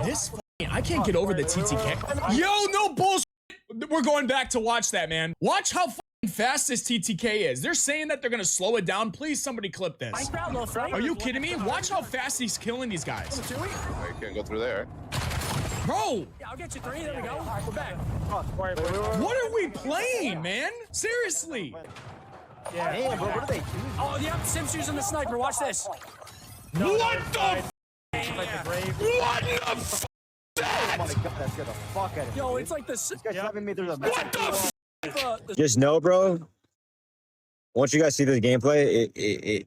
This I can't get over the TTK. Yo, no bullshit. We're going back to watch that, man. Watch how fast this TTK is. They're saying that they're gonna slow it down. Please, somebody clip this. Are you kidding me? Watch how fast he's killing these guys. I can't go through there. Bro! Yeah, I'll get you 3. There we go. We're back. What are we playing, man? Seriously. Yeah. Damn, bro, what are they doing? Oh, yeah, Sim's using the sniper. Watch this. What the Yeah. What the f Oh my god, that scared the fuck out of me. Yo, dude. it's like the... This guy's driving me through the What the f Just know, bro. Once you guys see this gameplay,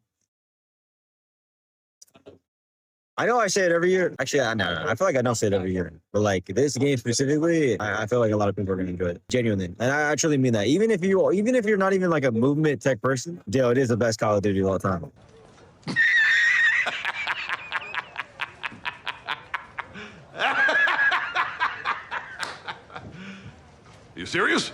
I know I say it every year. Actually, no. I feel like I don't say it every year. But like this game specifically, I feel like a lot of people are gonna enjoy it. Genuinely. And I truly mean that. Even if you're not even like a movement tech person, yo, it is the best Call of Duty of all time. You serious?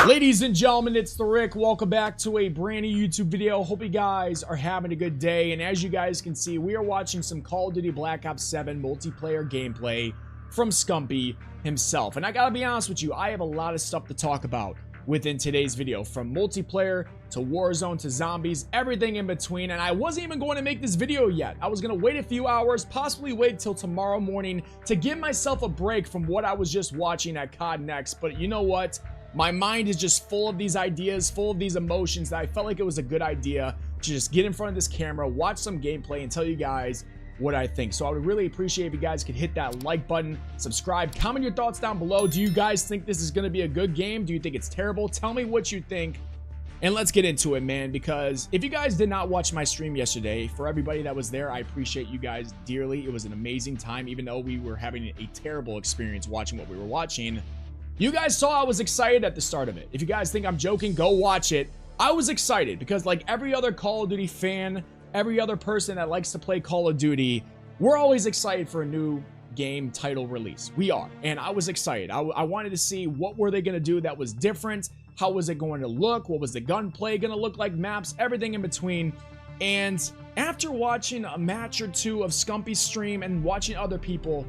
Ladies and gentlemen, it's the Rick. Welcome back to a brand new YouTube video. Hope you guys are having a good day. And as you guys can see, we are watching some Call of Duty Black Ops 7 multiplayer gameplay from Scumpy himself. And I gotta be honest with you, I have a lot of stuff to talk about within today's video, from multiplayer to Warzone to zombies, everything in between. And I wasn't even going to make this video yet. I was going to wait a few hours, possibly wait till tomorrow morning to give myself a break from what I was just watching at COD NEXT. But you know what? My mind is just full of these ideas, full of these emotions, that I felt like it was a good idea to just get in front of this camera, watch some gameplay, and tell you guys what I think. So I would really appreciate if you guys could hit that like button, subscribe, comment your thoughts down below. Do you guys think this is going to be a good game? Do you think it's terrible? Tell me what you think, and let's get into it, man. Because if you guys did not watch my stream yesterday, for everybody that was there, I appreciate you guys dearly. It was an amazing time, even though we were having a terrible experience watching what we were watching. You guys saw I was excited at the start of it. If you guys think I'm joking, go watch it. I was excited because, like every other Call of Duty fan, every other person that likes to play Call of Duty, we're always excited for a new game title release. We are. And I was excited. I wanted to see what were they going to do that was different. How was it going to look? What was the gunplay going to look like? Maps, everything in between. And after watching a match or two of Scumpy's stream and watching other people,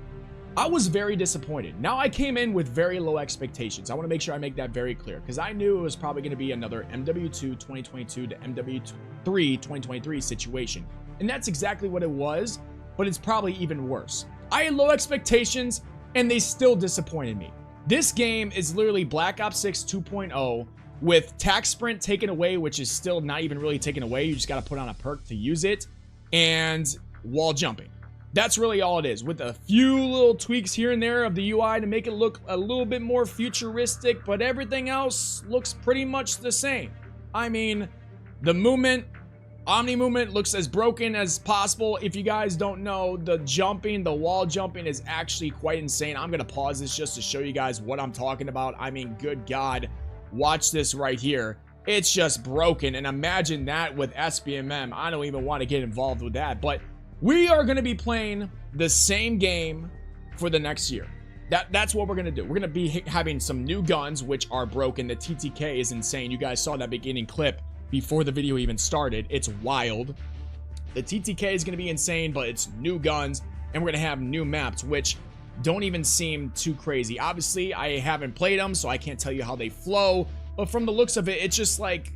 I was very disappointed. Now, I came in with very low expectations. I want to make sure I make that very clear, because I knew it was probably going to be another MW2 2022 to MW3 2023 situation. And that's exactly what it was, but it's probably even worse. I had low expectations, and they still disappointed me. This game is literally Black Ops 6 2.0 with tac sprint taken away, which is still not even really taken away. You just got to put on a perk to use it, and wall jumping. That's really all it is, with a few little tweaks here and there of the UI to make it look a little bit more futuristic, but everything else looks pretty much the same. I mean, the movement, Omni movement, looks as broken as possible. If you guys don't know, the jumping, the wall jumping is actually quite insane. I'm going to pause this just to show you guys what I'm talking about. I mean, good God, watch this right here. It's just broken, and imagine that with SBMM. I don't even want to get involved with that, but we are going to be playing the same game for the next year. That's what we're going to do. We're going to be having some new guns, which are broken. The TTK is insane. You guys saw that beginning clip before the video even started. It's wild. The TTK is going to be insane, but it's new guns, and we're going to have new maps, which don't even seem too crazy. Obviously, I haven't played them, so I can't tell you how they flow, but from the looks of it, it's just like,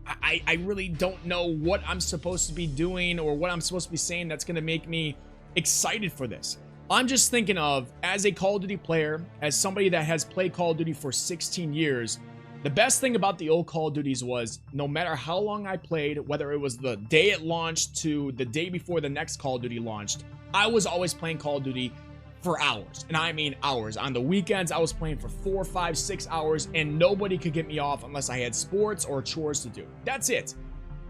I really don't know what I'm supposed to be doing or what I'm supposed to be saying that's going to make me excited for this. I'm just thinking of, as a Call of Duty player, as somebody that has played Call of Duty for 16 years, the best thing about the old Call of Duties was, no matter how long I played, whether it was the day it launched to the day before the next Call of Duty launched, I was always playing Call of Duty for hours, and I mean hours. On the weekends, I was playing for 4, 5, 6 hours, and nobody could get me off unless I had sports or chores to do. That's it.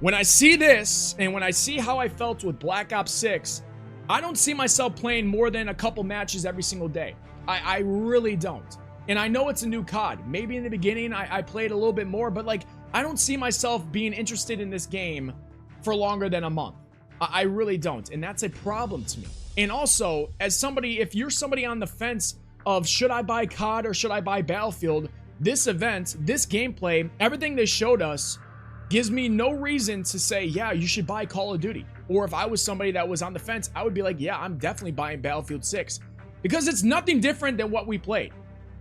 When I see this, and when I see how I felt with Black Ops 6, I don't see myself playing more than a couple matches every single day. I really don't. And I know it's a new COD. Maybe in the beginning, I played a little bit more, but like, I don't see myself being interested in this game for longer than a month. I really don't, and that's a problem to me. And also, as somebody, if you're somebody on the fence of should I buy COD or should I buy Battlefield, this event, this gameplay, everything they showed us gives me no reason to say, yeah, you should buy Call of Duty. Or if I was somebody that was on the fence, I would be like, yeah, I'm definitely buying Battlefield 6. Because it's nothing different than what we played.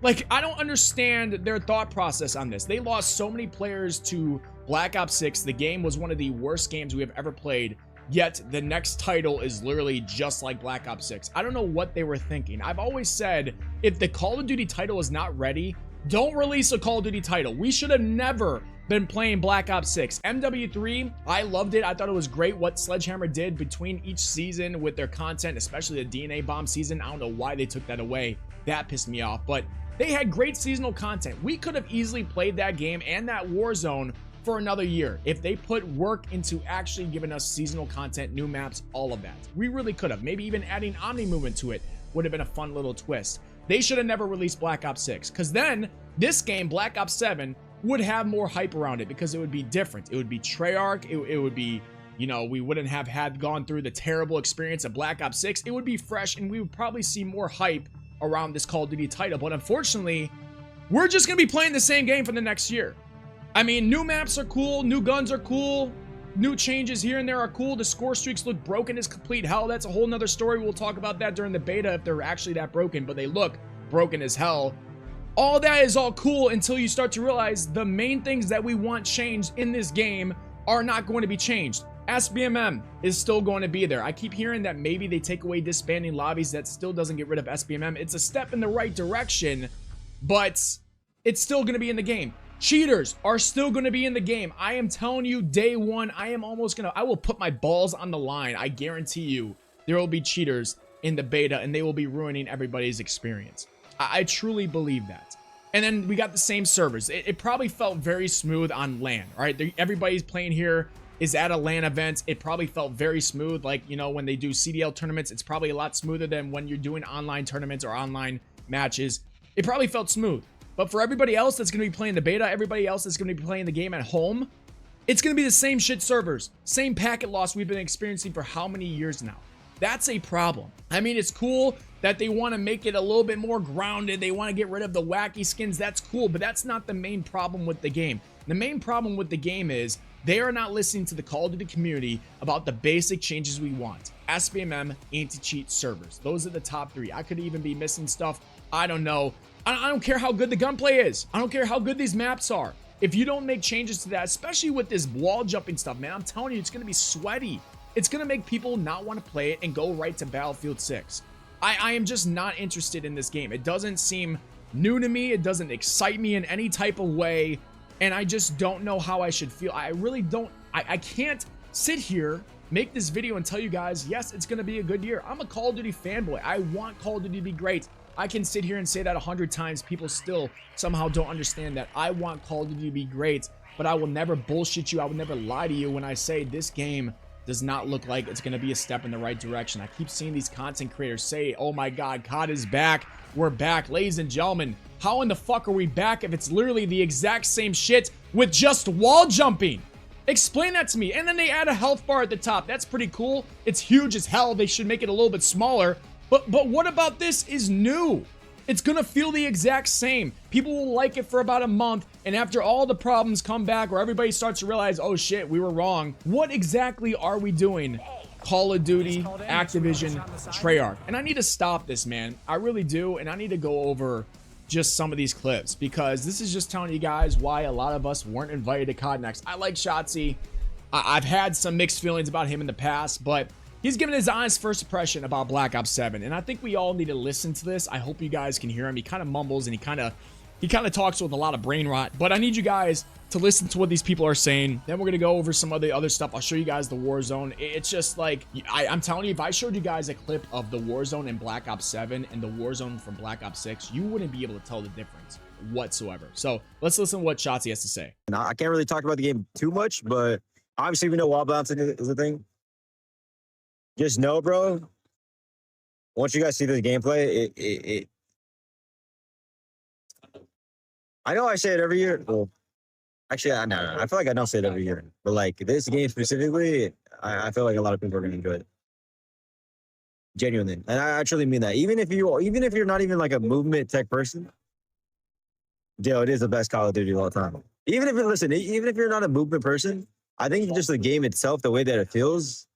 Like, I don't understand their thought process on this. They lost so many players to Black Ops 6. The game was one of the worst games we have ever played. Yet, the next title is literally just like Black Ops 6. I don't know what they were thinking. I've always said, if the Call of Duty title is not ready, don't release a Call of Duty title. We should have never been playing Black Ops 6. MW3, I loved it. I thought it was great what Sledgehammer did between each season with their content, especially the DNA bomb season. I don't know why they took that away. That pissed me off. But they had great seasonal content. We could have easily played that game and that Warzone for another year if they put work into actually giving us seasonal content, new maps, all of that. We really could have. Maybe even adding Omni movement to it would have been a fun little twist. They should have never released Black Ops 6, because then this game, Black Ops 7, would have more hype around it because it would be different. It would be Treyarch. It would be, you know, we wouldn't have gone through the terrible experience of Black Ops 6. It would be fresh, and we would probably see more hype around this Call of Duty title. But unfortunately, we're just going to be playing the same game for the next year. I mean, new maps are cool. New guns are cool. New changes here and there are cool. The score streaks look broken as complete hell. That's a whole nother story. We'll talk about that during the beta if they're actually that broken, but they look broken as hell. All that is all cool until you start to realize the main things that we want changed in this game are not going to be changed. SBMM is still going to be there. I keep hearing that maybe they take away disbanding lobbies. That still doesn't get rid of SBMM. It's a step in the right direction, but it's still going to be in the game. Cheaters are still going to be in the game. I am telling you, day one, I will put my balls on the line. I guarantee you there will be cheaters in the beta, and they will be ruining everybody's experience. I truly believe that. And then we got the same servers. It probably felt very smooth on LAN, right? Everybody's playing here is at a LAN event. It probably felt very smooth. Like, you know, when they do CDL tournaments, it's probably a lot smoother than when you're doing online tournaments or online matches. It probably felt smooth. But for everybody else that's going to be playing the beta, everybody else that's going to be playing the game at home, it's going to be the same shit servers. Same packet loss we've been experiencing for how many years now? That's a problem. I mean, it's cool that they want to make it a little bit more grounded. They want to get rid of the wacky skins. That's cool, but that's not the main problem with the game. The main problem with the game is they are not listening to the Call of Duty community about the basic changes we want. SBMM, anti-cheat servers. Those are the top three. I could even be missing stuff. I don't know. I don't care how good the gunplay is. I don't care how good these maps are. If you don't make changes to that, especially with this wall jumping stuff, man, I'm telling you, it's going to be sweaty. It's going to make people not want to play it and go right to Battlefield 6. I am just not interested in this game. It doesn't seem new to me. It doesn't excite me in any type of way. And I just don't know how I should feel. I really don't. I can't sit here, make this video and tell you guys, yes, it's going to be a good year. I'm a Call of Duty fanboy. I want Call of Duty to be great. I can sit here and say that 100 times. People still somehow don't understand that. I want Call of Duty to be great, but I will never bullshit you. I will never lie to you when I say this game does not look like it's going to be a step in the right direction. I keep seeing these content creators say, oh my God, COD is back. We're back. Ladies and gentlemen, how in the fuck are we back if it's literally the exact same shit with just wall jumping? Explain that to me. And then they add a health bar at the top. That's pretty cool. It's huge as hell. They should make it a little bit smaller. But what about this is new? It's gonna feel the exact same. People will like it for about a month, and after all the problems come back, where everybody starts to realize, oh shit, we were wrong. What exactly are we doing? Call of Duty, Activision, Treyarch. And I need to stop this, man. I really do, and I need to go over just some of these clips, because this is just telling you guys why a lot of us weren't invited to COD Next. I like Shotzi. I've had some mixed feelings about him in the past, but he's given his honest first impression about Black Ops 7, and I think we all need to listen to this. I hope you guys can hear him. He kind of mumbles, and he kind of talks with a lot of brain rot, but I need you guys to listen to what these people are saying. Then we're going to go over some of the other stuff. I'll show you guys the Warzone. It's just like, I'm telling you, if I showed you guys a clip of the Warzone in Black Ops 7 and the Warzone from Black Ops 6, you wouldn't be able to tell the difference whatsoever. So let's listen to what Shotzi has to say. Now, I can't really talk about the game too much, but obviously we know wall balancing is a thing. Just know, bro, once you guys see the gameplay, I know I say it every year. Well, actually, no, I feel like I don't say it every year. But like this game specifically, I feel like a lot of people are gonna enjoy it. Genuinely. And I truly mean that. Even if you're not even like a movement tech person, Yo, it is the best Call of Duty of all time. Even if even if you're not a movement person, I think just the game itself, the way that it feels,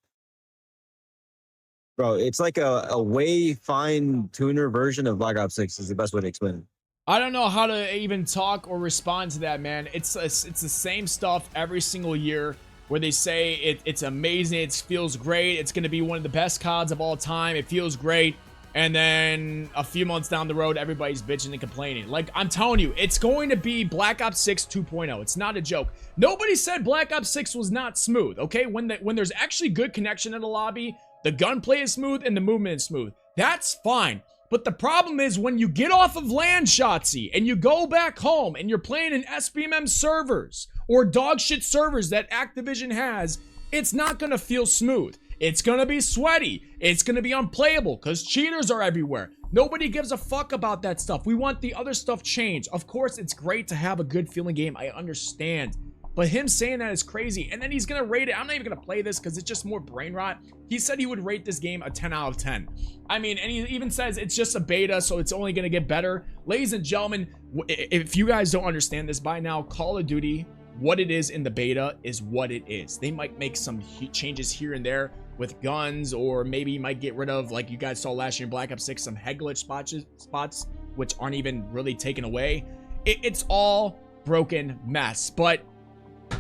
bro, it's like a way fine tuner version of Black Ops 6 is the best way to explain it. I don't know how to even talk or respond to that, man. It's the same stuff every single year where they say it's amazing, it feels great, it's going to be one of the best CODs of all time, it feels great, and then a few months down the road, everybody's bitching and complaining. Like, I'm telling you, it's going to be Black Ops 6 2.0. It's not a joke. Nobody said Black Ops 6 was not smooth, okay? When there's actually good connection in the lobby, the gunplay is smooth and the movement is smooth. That's fine. But the problem is when you get off of land, Shotzi, and you go back home and you're playing in SBMM servers or dog shit servers that Activision has, it's not going to feel smooth. It's going to be sweaty. It's going to be unplayable because cheaters are everywhere. Nobody gives a fuck about that stuff. We want the other stuff changed. Of course, it's great to have a good feeling game. I understand. But him saying that is crazy. And then he's going to rate it. I'm not even going to play this because it's just more brain rot. He said he would rate this game a 10 out of 10. I mean, and he even says it's just a beta, so it's only going to get better. Ladies and gentlemen, if you guys don't understand this by now, Call of Duty, what it is in the beta is what it is. They might make some changes here and there with guns, or maybe you might get rid of, like you guys saw last year in Black Ops 6, some head glitch spots which aren't even really taken away. It's all broken mess. But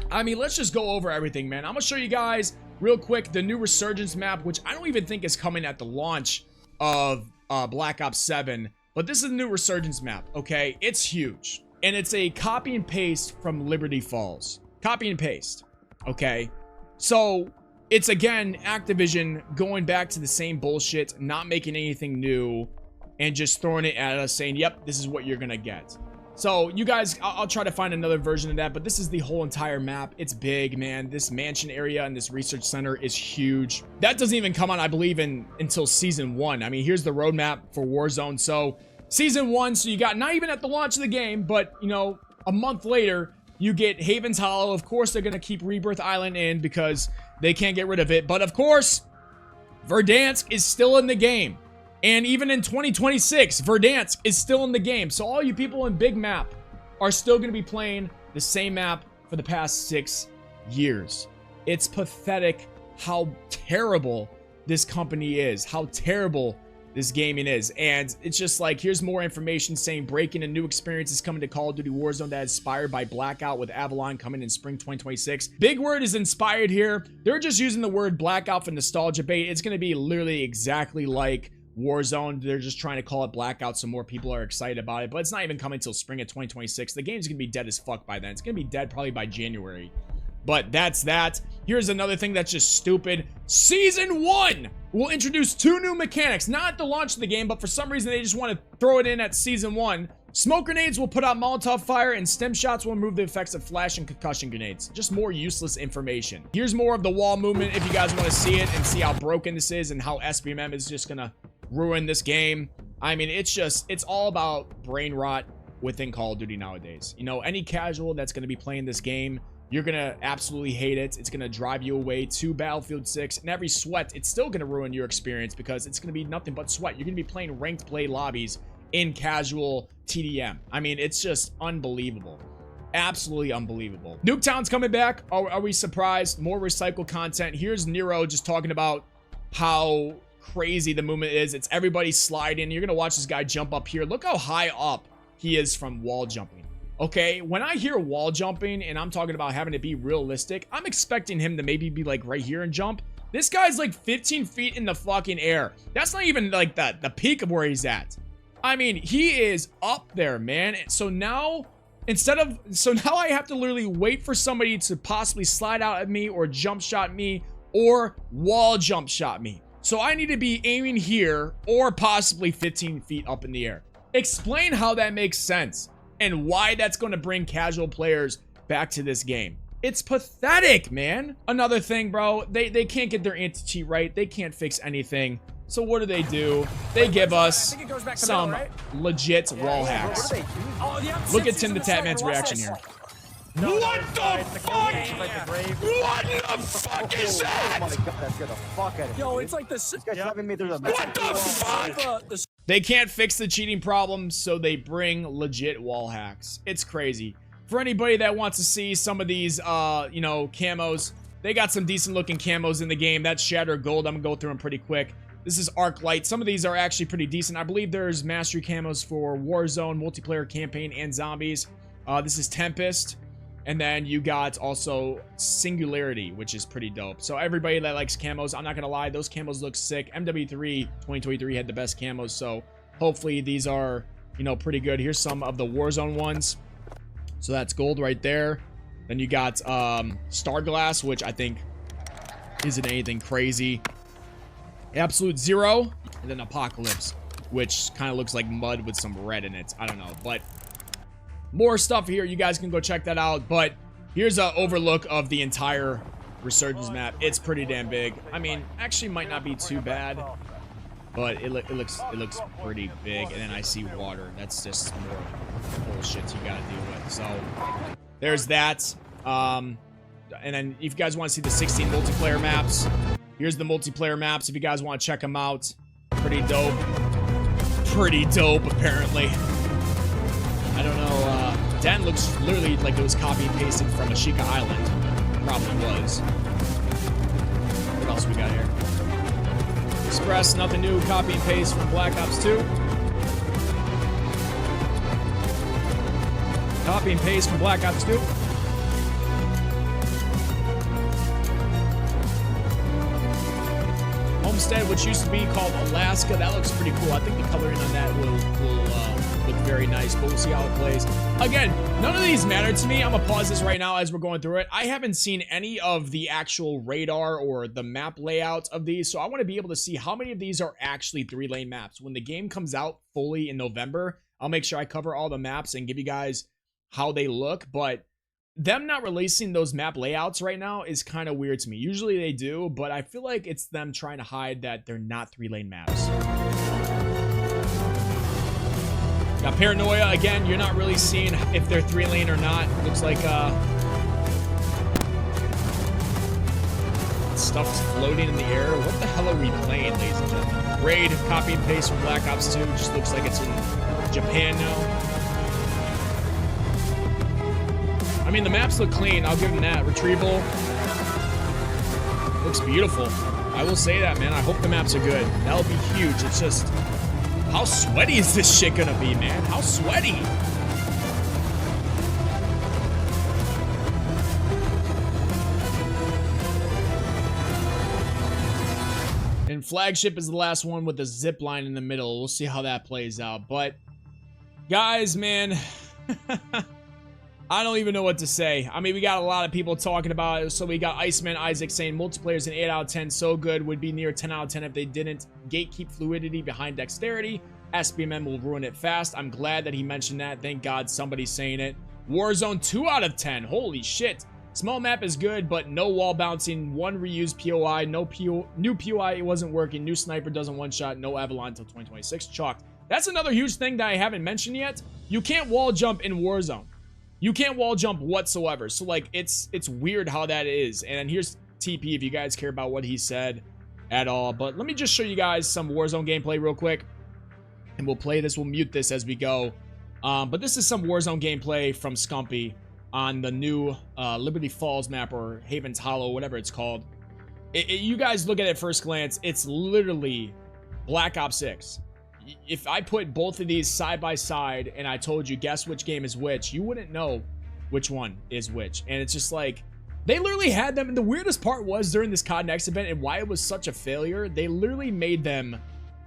I mean, let's just go over everything, man. I'm gonna show you guys real quick the new Resurgence map, which I don't even think is coming at the launch of Black Ops 7, but this is the new Resurgence map, okay? It's huge, and it's a copy and paste from Liberty Falls. Copy and paste, okay? So it's, again, Activision going back to the same bullshit, not making anything new, and just throwing it at us saying, yep, this is what you're gonna get. So you guys, I'll try to find another version of that, but this is the whole entire map. It's big, man. This mansion area and this research center is huge. That doesn't even come on, I believe, until season 1. I mean, here's the roadmap for Warzone. So season 1, so you got, not even at the launch of the game, but, you know, a month later, you get Haven's Hollow. Of course, they're going to keep Rebirth Island in because they can't get rid of it. But of course, Verdansk is still in the game. And even in 2026, Verdansk is still in the game. So all you people in Big Map are still going to be playing the same map for the past 6 years. It's pathetic how terrible this company is, how terrible this gaming is. And it's just like, here's more information saying breaking a new experience is coming to Call of Duty Warzone that is inspired by Blackout, with Avalon coming in spring 2026. Big word is inspired here. They're just using the word Blackout for nostalgia bait. It's going to be literally exactly like Warzone. They're just trying to call it Blackout so more people are excited about it, but it's not even coming until spring of 2026. The game's gonna be dead as fuck by then. It's gonna be dead probably by January. But that's that. Here's another thing that's just stupid. Season 1 will introduce 2 new mechanics, not at the launch of the game, but for some reason they just want to throw it in at season 1. Smoke grenades will put out Molotov fire, and stim shots will remove the effects of flash and concussion grenades. Just more useless information. Here's more of the wall movement if you guys want to see it and see how broken this is and how SBMM is just gonna ruin this game. I mean, it's all about brain rot within Call of Duty nowadays. You know, any casual that's going to be playing this game, you're going to absolutely hate it. It's going to drive you away to Battlefield 6, and every sweat, it's still going to ruin your experience because it's going to be nothing but sweat. You're going to be playing ranked play lobbies in casual TDM. I mean, it's just unbelievable. Absolutely unbelievable. Nuketown's coming back. Are we surprised? More recycled content. Here's Nero just talking about how crazy the movement is. It's everybody sliding. You're gonna watch this guy jump up here. Look how high up he is from wall jumping. Okay, when I hear wall jumping and I'm talking about having to be realistic, I'm expecting him to maybe be like right here and jump. This guy's like 15 feet in the fucking air. That's not even like the peak of where he's at. I mean, he is up there, man. So now I have to literally wait for somebody to possibly slide out at me or jump shot me or wall jump shot me. So I need to be aiming here or possibly 15 feet up in the air. Explain how that makes sense and why that's going to bring casual players back to this game. It's pathetic, man. Another thing, bro, they can't get their anti-cheat right. They can't fix anything. So what do? They give us some legit wall hacks. Look at Tim the Tatman's reaction here. What the fuck? What the fuck is that? Oh my god, that scared the fuck out of me. Yo, it's like this. This guy's slapping me through the What the fuck? They can't fix the cheating problem, so they bring legit wall hacks. It's crazy. For anybody that wants to see some of these, you know, camos, they got some decent looking camos in the game. That's Shatter Gold. I'm gonna go through them pretty quick. This is Arc Light. Some of these are actually pretty decent. I believe there's Mastery camos for Warzone, multiplayer campaign, and zombies. This is Tempest. And then you got also Singularity, which is pretty dope. So everybody that likes camos, I'm not gonna lie, those camos look sick. MW3 2023 had the best camos, so hopefully these are, you know, pretty good. Here's some of the Warzone ones. So that's gold right there. Then you got Starglass, which I think isn't anything crazy. Absolute Zero, and then Apocalypse, which kind of looks like mud with some red in it. I don't know, but more stuff here. You guys can go check that out. But here's an overlook of the entire Resurgence map. It's pretty damn big. I mean, actually might not be too bad, but it looks pretty big. And then I see water. That's just more bullshit you gotta deal with. So there's that. And then if you guys want to see the 16 multiplayer maps, here's the multiplayer maps. If you guys want to check them out, pretty dope. Pretty dope, apparently. I don't know, Den looks literally like it was copy and pasted from Ashika Island. Probably was. What else we got here? Express, nothing new, copy and paste from Black Ops 2. Copy and paste from Black Ops 2. Homestead, which used to be called Alaska, that looks pretty cool. I think the coloring on that will look very nice, but we'll see how it plays. Again, none of these matter to me. I'm gonna pause this right now as we're going through it. I haven't seen any of the actual radar or the map layouts of these, so I want to be able to see how many of these are actually 3-lane maps. When the game comes out fully in November, I'll make sure I cover all the maps and give you guys how they look, but them not releasing those map layouts right now is kind of weird to me. Usually they do, but I feel like it's them trying to hide that they're not 3-lane maps. Got Paranoia. Again, you're not really seeing if they're 3-lane or not. Looks like stuff's floating in the air. What the hell are we playing, ladies and gentlemen? Raid, copy and paste from Black Ops 2. Just looks like it's in Japan now. I mean, the maps look clean. I'll give them that. Retrieval looks beautiful. I will say that, man. I hope the maps are good. That'll be huge. It's just, how sweaty is this shit gonna be, man? How sweaty? And Flagship is the last one with the zip line in the middle. We'll see how that plays out. But guys, man, I don't even know what to say. I mean, we got a lot of people talking about it. So we got Iceman Isaac saying multiplayer's an 8 out of 10. So good. Would be near 10 out of 10 if they didn't gatekeep fluidity behind dexterity. SBMM will ruin it fast. I'm glad that he mentioned that. Thank God somebody's saying it. Warzone 2 out of 10. Holy shit. Small map is good, but no wall bouncing. One reused POI. No new POI. It wasn't working. New sniper doesn't one-shot. No Avalon until 2026. Chalked. That's another huge thing that I haven't mentioned yet. You can't wall jump in Warzone. You can't wall jump whatsoever. So, like, it's weird how that is. And here's TP if you guys care about what he said at all. But let me just show you guys some Warzone gameplay real quick. And we'll play this. We'll mute this as we go. But this is some Warzone gameplay from Scumpy on the new Liberty Falls map or Haven's Hollow, whatever it's called. You guys look at it at first glance. It's literally Black Ops 6. If I put both of these side by side and I told you guess which game is which, you wouldn't know which one is which. And it's just like, they literally had them. And the weirdest part was during this COD Next event and why it was such a failure, they literally made them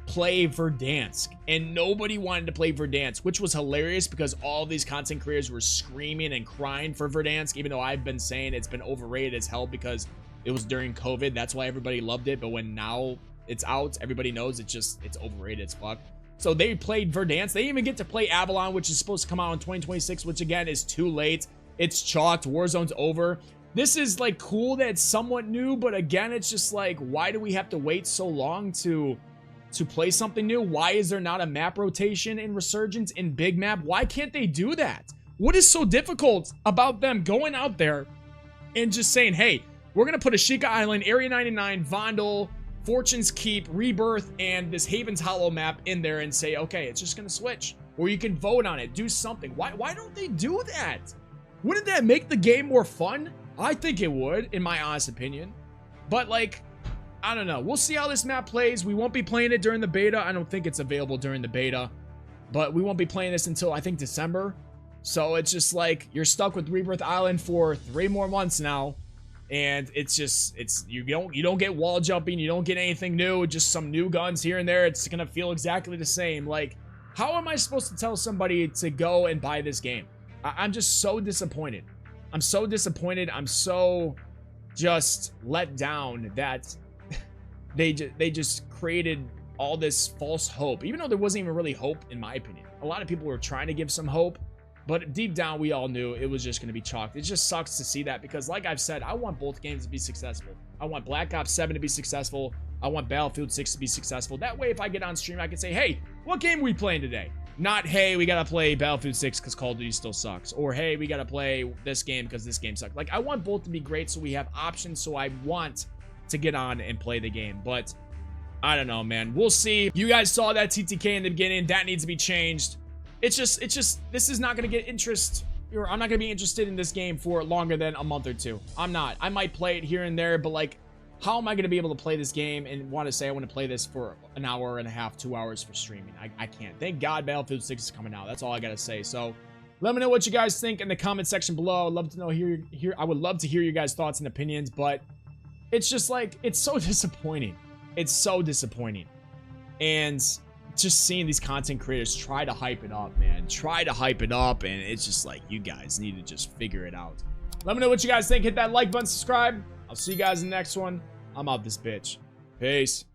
play Verdansk. And nobody wanted to play Verdansk, which was hilarious because all these content creators were screaming and crying for Verdansk, even though I've been saying it's been overrated as hell because it was during COVID. That's why everybody loved it. But when now it's out, everybody knows it's overrated as fuck. So they played Verdansk. They even get to play Avalon, which is supposed to come out in 2026, which again is too late. It's chalked. Warzone's over. This is like cool that it's somewhat new, but again, it's just like, why do we have to wait so long to play something new? Why is there not a map rotation in Resurgence in big map? Why can't they do that? What is so difficult about them going out there and just saying, hey, we're going to put Ashika Island, Area 99, Vondel, Fortune's Keep, Rebirth, and this Haven's Hollow map in there and say, okay, it's just gonna switch. Or you can vote on it, do something. Why don't they do that? Wouldn't that make the game more fun? I think it would, in my honest opinion. But like, I don't know. We'll see how this map plays. We won't be playing it during the beta. I don't think it's available during the beta. But we won't be playing this until, I think, December. So it's just like, you're stuck with Rebirth Island for 3 more months now. And it's just, you don't get wall jumping, you don't get anything new, just some new guns here and there. It's gonna feel exactly the same. Like, how am I supposed to tell somebody to go and buy this game? I'm just so disappointed. I'm so disappointed. I'm so just let down that they just created all this false hope, even though there wasn't even really hope, in my opinion. A lot of people were trying to give some hope, but deep down, we all knew it was just going to be chalked. It just sucks to see that because, like I've said, I want both games to be successful. I want Black Ops 7 to be successful. I want Battlefield 6 to be successful. That way, if I get on stream, I can say, hey, what game are we playing today? Not, hey, we got to play Battlefield 6 because Call of Duty still sucks. Or, hey, we got to play this game because this game sucks. Like, I want both to be great so we have options, so I want to get on and play the game. But, I don't know, man. We'll see. You guys saw that TTK in the beginning. That needs to be changed. It's just, this is not going to get interest, or I'm not going to be interested in this game for longer than a month or 2. I'm not. I might play it here and there, but like, how am I going to be able to play this game and want to say I want to play this for an hour and a half, 2 hours for streaming? I can't. Thank God Battlefield 6 is coming out. That's all I got to say. So let me know what you guys think in the comment section below. I'd love to know I would love to hear you guys' thoughts and opinions, but it's just like, it's so disappointing. It's so disappointing. And just seeing these content creators try to hype it up, man. Try to hype it up, and it's just like, you guys need to just figure it out. Let me know what you guys think. Hit that like button, subscribe. I'll see you guys in the next one. I'm out this bitch. Peace.